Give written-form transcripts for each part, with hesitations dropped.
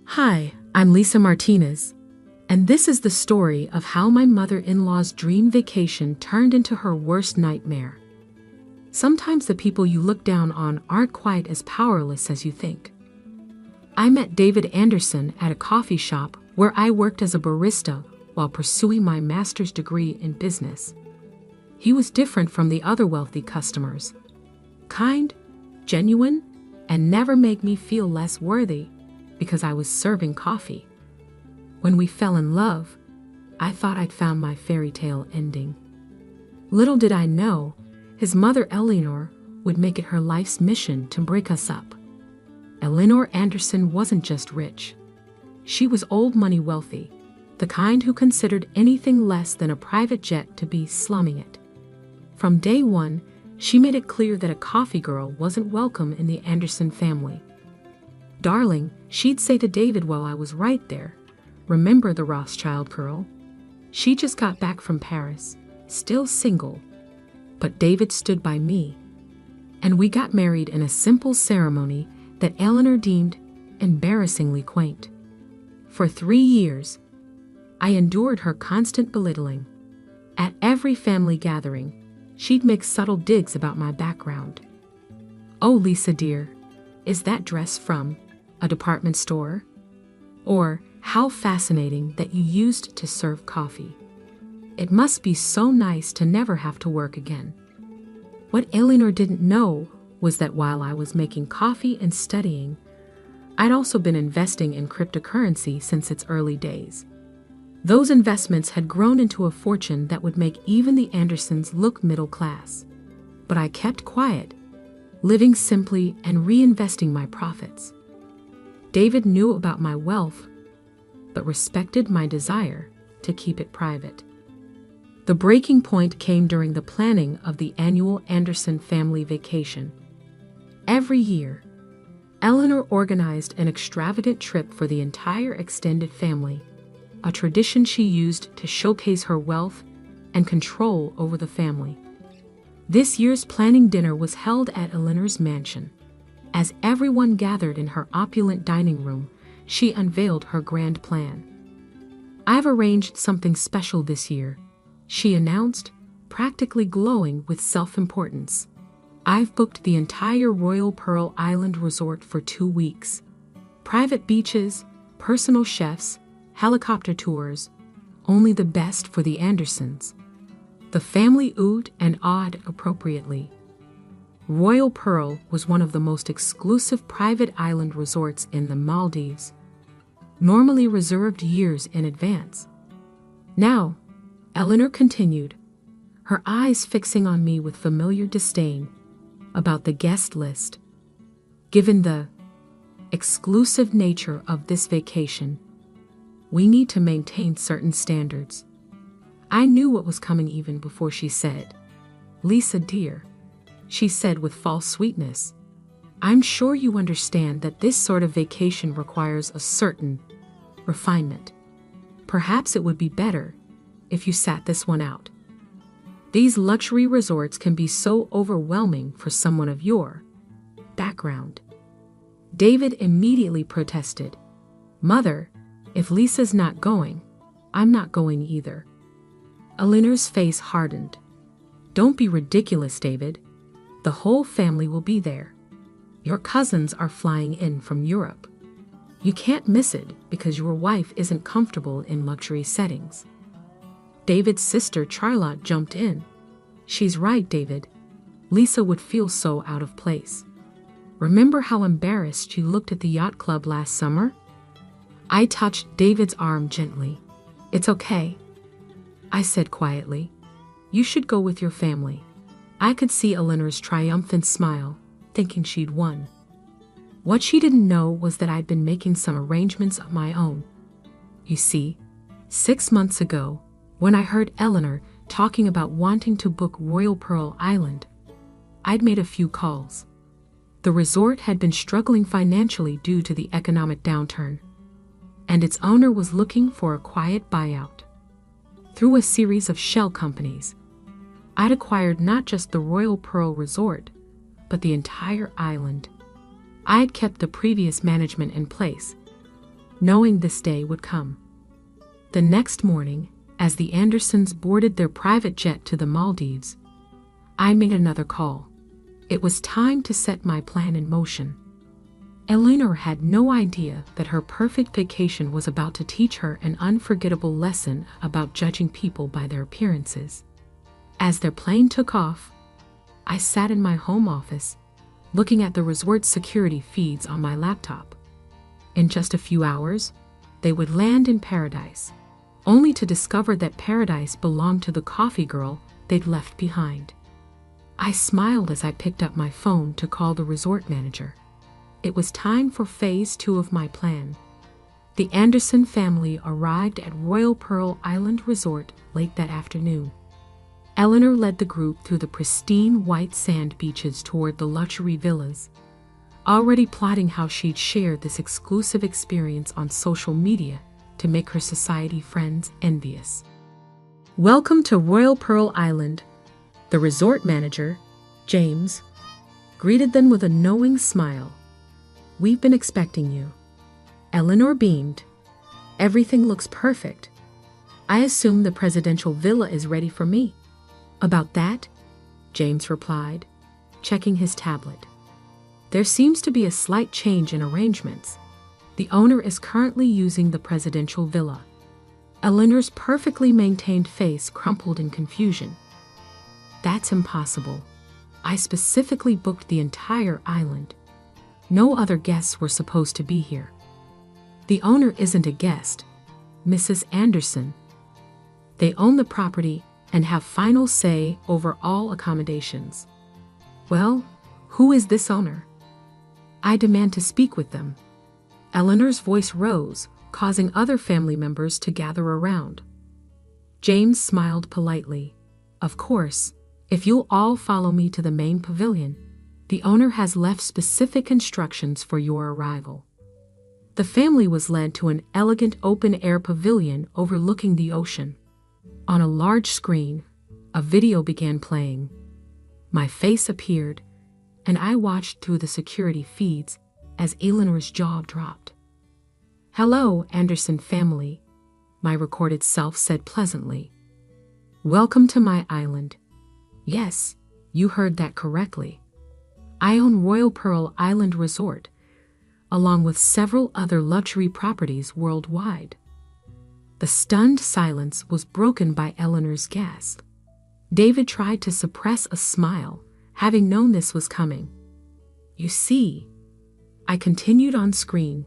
Hi, I'm Lisa Martinez, and this is the story of how my mother-in-law's dream vacation turned into her worst nightmare. Sometimes the people you look down on aren't quite as powerless as you think. I met David Anderson at a coffee shop where I worked as a barista while pursuing my master's degree in business. He was different from the other wealthy customers. Kind, genuine, and never made me feel less worthy because I was serving coffee. When we fell in love, I thought I'd found my fairy tale ending. Little did I know, his mother Eleanor would make it her life's mission to break us up. Eleanor Anderson wasn't just rich. She was old money wealthy, the kind who considered anything less than a private jet to be slumming it. From day one, she made it clear that a coffee girl wasn't welcome in the Anderson family. Darling, she'd say to David while I was right there, remember the Rothschild girl? She just got back from Paris, still single. But David stood by me, and we got married in a simple ceremony that Eleanor deemed embarrassingly quaint. For 3 years, I endured her constant belittling. At every family gathering, she'd make subtle digs about my background. "Oh, Lisa dear, is that dress from a department store?" Or, "How fascinating that you used to serve coffee. It must be so nice to never have to work again." What Eleanor didn't know was that while I was making coffee and studying, I'd also been investing in cryptocurrency since its early days. Those investments had grown into a fortune that would make even the Andersons look middle class. But I kept quiet, living simply and reinvesting my profits. David knew about my wealth, but respected my desire to keep it private. The breaking point came during the planning of the annual Anderson family vacation. Every year, Eleanor organized an extravagant trip for the entire extended family, a tradition she used to showcase her wealth and control over the family. This year's planning dinner was held at Eleanor's mansion. As everyone gathered in her opulent dining room, she unveiled her grand plan. "I've arranged something special this year," she announced, practically glowing with self-importance. "I've booked the entire Royal Pearl Island resort for 2 weeks. Private beaches, personal chefs, helicopter tours, only the best for the Andersons." The family oohed and awed appropriately. Royal Pearl was one of the most exclusive private island resorts in the Maldives, normally reserved years in advance. "Now," Eleanor continued, her eyes fixing on me with familiar disdain, "about the guest list. Given the exclusive nature of this vacation, we need to maintain certain standards." I knew what was coming even before she said, "Lisa dear," she said with false sweetness, "I'm sure you understand that this sort of vacation requires a certain refinement. Perhaps it would be better if you sat this one out. These luxury resorts can be so overwhelming for someone of your background." David immediately protested, "Mother, if Lisa's not going, I'm not going either." Eleanor's face hardened. "Don't be ridiculous, David. The whole family will be there. Your cousins are flying in from Europe. You can't miss it because your wife isn't comfortable in luxury settings." David's sister Charlotte jumped in. "She's right, David. Lisa would feel so out of place. Remember how embarrassed she looked at the yacht club last summer?" I touched David's arm gently. "It's okay," I said quietly. "You should go with your family." I could see Eleanor's triumphant smile, thinking she'd won. What she didn't know was that I'd been making some arrangements of my own. You see, 6 months ago, when I heard Eleanor talking about wanting to book Royal Pearl Island, I'd made a few calls. The resort had been struggling financially due to the economic downturn, and its owner was looking for a quiet buyout. Through a series of shell companies, I'd acquired not just the Royal Pearl Resort, but the entire island. I'd kept the previous management in place. knowing this day would come. The next morning, as the Andersons boarded their private jet to the Maldives, I made another call. It was time to set my plan in motion. Eleanor had no idea that her perfect vacation was about to teach her an unforgettable lesson about judging people by their appearances. As their plane took off, I sat in my home office, looking at the resort's security feeds on my laptop. In just a few hours, they would land in paradise, only to discover that paradise belonged to the coffee girl they'd left behind. I smiled as I picked up my phone to call the resort manager. It was time for phase 2 of my plan. The Anderson family arrived at Royal Pearl Island Resort late that afternoon. Eleanor led the group through the pristine white sand beaches toward the luxury villas, already plotting how she'd share this exclusive experience on social media to make her society friends envious. "Welcome to Royal Pearl Island," the resort manager, James, greeted them with a knowing smile. "We've been expecting you." Eleanor beamed. "Everything looks perfect. I assume the presidential villa is ready for me." "About that," James replied, checking his tablet. "There seems to be a slight change in arrangements. The owner is currently using the presidential villa." Eleanor's perfectly maintained face crumpled in confusion. "That's impossible. I specifically booked the entire island. No other guests were supposed to be here." "The owner isn't a guest, Mrs. Anderson. They own the property and have final say over all accommodations." "Well, who is this owner?" "I demand to speak with them." Eleanor's voice rose, causing other family members to gather around. James smiled politely. "Of course, if you'll all follow me to the main pavilion, the owner has left specific instructions for your arrival." The family was led to an elegant open-air pavilion overlooking the ocean. On a large screen, a video began playing. My face appeared, and I watched through the security feeds as Eleanor's jaw dropped. "Hello, Anderson family," my recorded self said pleasantly. "Welcome to my island. Yes, you heard that correctly. I own Royal Pearl Island Resort, along with several other luxury properties worldwide." The stunned silence was broken by Eleanor's gasp. David tried to suppress a smile, having known this was coming. "You see," I continued on screen,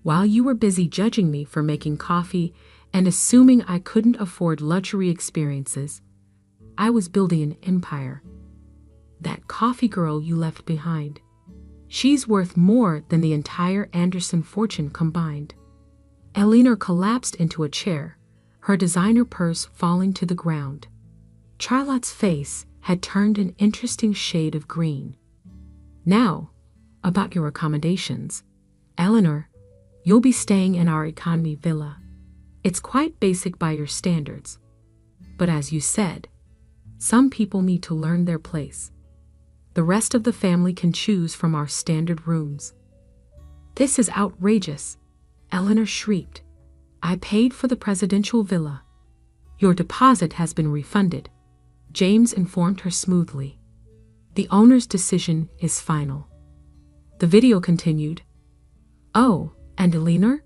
"while you were busy judging me for making coffee and assuming I couldn't afford luxury experiences, I was building an empire. That coffee girl you left behind, she's worth more than the entire Anderson fortune combined." Eleanor collapsed into a chair, her designer purse falling to the ground. Charlotte's face had turned an interesting shade of green. "Now, about your accommodations. Eleanor, you'll be staying in our economy villa. It's quite basic by your standards. But as you said, some people need to learn their place. The rest of the family can choose from our standard rooms." "This is outrageous," Eleanor shrieked. "I paid for the presidential villa." "Your deposit has been refunded," James informed her smoothly. "The owner's decision is final." The video continued. "Oh, and Eleanor?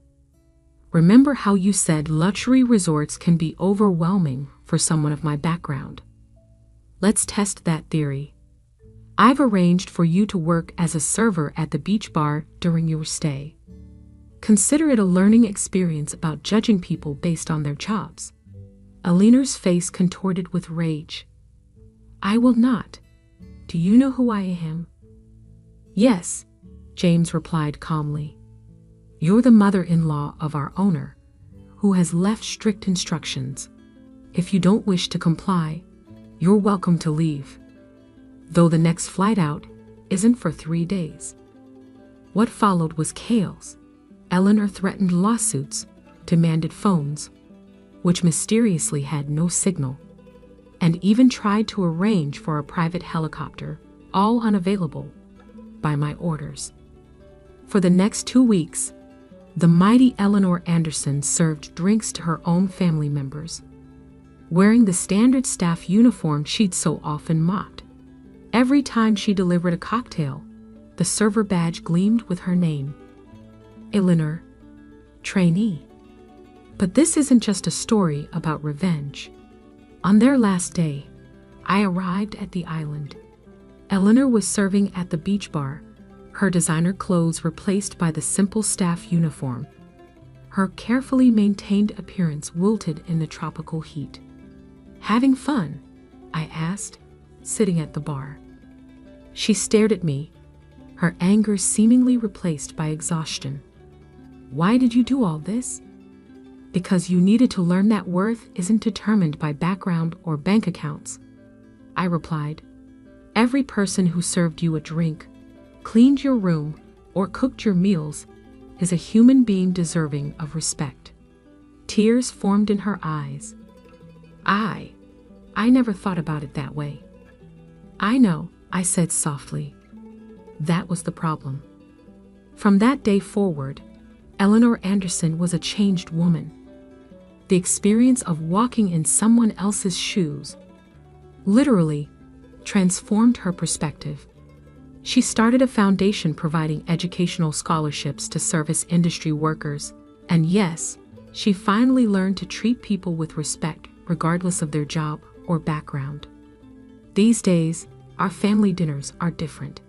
Remember how you said luxury resorts can be overwhelming for someone of my background? Let's test that theory. I've arranged for you to work as a server at the beach bar during your stay. Consider it a learning experience about judging people based on their jobs." Eleanor's face contorted with rage. "I will not. Do you know who I am?" "Yes," James replied calmly. "You're the mother-in-law of our owner, who has left strict instructions. If you don't wish to comply, you're welcome to leave. Though the next flight out isn't for 3 days." What followed was chaos. Eleanor threatened lawsuits, demanded phones, which mysteriously had no signal, and even tried to arrange for a private helicopter, all unavailable, by my orders. For the next 2 weeks, The mighty Eleanor Anderson served drinks to her own family members, wearing the standard staff uniform she'd so often mocked. Every time she delivered a cocktail, the server badge gleamed with her name. Eleanor, trainee. But this isn't just a story about revenge. On their last day, I arrived at the island. Eleanor was serving at the beach bar, her designer clothes replaced by the simple staff uniform. Her carefully maintained appearance wilted in the tropical heat. "Having fun?" I asked, sitting at the bar. She stared at me, her anger seemingly replaced by exhaustion. "Why did you do all this?" "Because you needed to learn that worth isn't determined by background or bank accounts," I replied. "Every person who served you a drink, cleaned your room, or cooked your meals is a human being deserving of respect." Tears formed in her eyes. I never thought about it that way." "I know," I said softly. That was the problem. From that day forward, Eleanor Anderson was a changed woman. The experience of walking in someone else's shoes literally transformed her perspective. She started a foundation providing educational scholarships to service industry workers, and yes, she finally learned to treat people with respect regardless of their job or background. These days, our family dinners are different.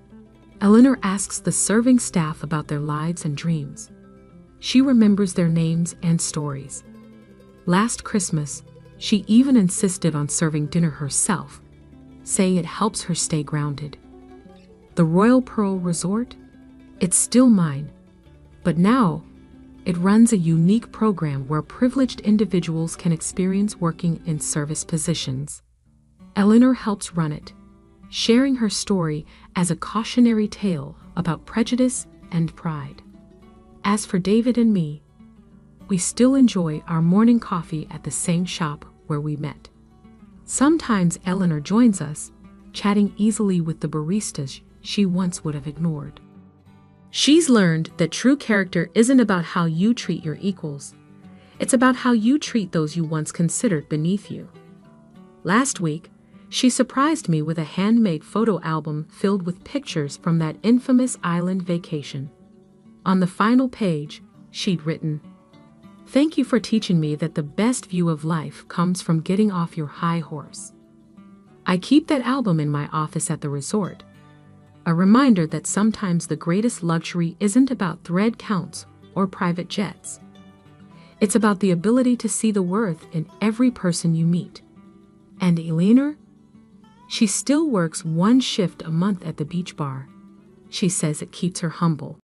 Eleanor asks the serving staff about their lives and dreams. She remembers their names and stories. Last Christmas, she even insisted on serving dinner herself, saying it helps her stay grounded. The Royal Pearl Resort? It's still mine, but now it runs a unique program where privileged individuals can experience working in service positions. Eleanor helps run it, sharing her story as a cautionary tale about prejudice and pride. As for David and me, we still enjoy our morning coffee at the same shop where we met. Sometimes Eleanor joins us, chatting easily with the baristas she once would have ignored. She's learned that true character isn't about how you treat your equals. It's about how you treat those you once considered beneath you. Last week, she surprised me with a handmade photo album filled with pictures from that infamous island vacation. On the final page, she'd written, "Thank you for teaching me that the best view of life comes from getting off your high horse." I keep that album in my office at the resort, a reminder that sometimes the greatest luxury isn't about thread counts or private jets. It's about the ability to see the worth in every person you meet. And Eleanor? She still works one shift a month at the beach bar. She says it keeps her humble.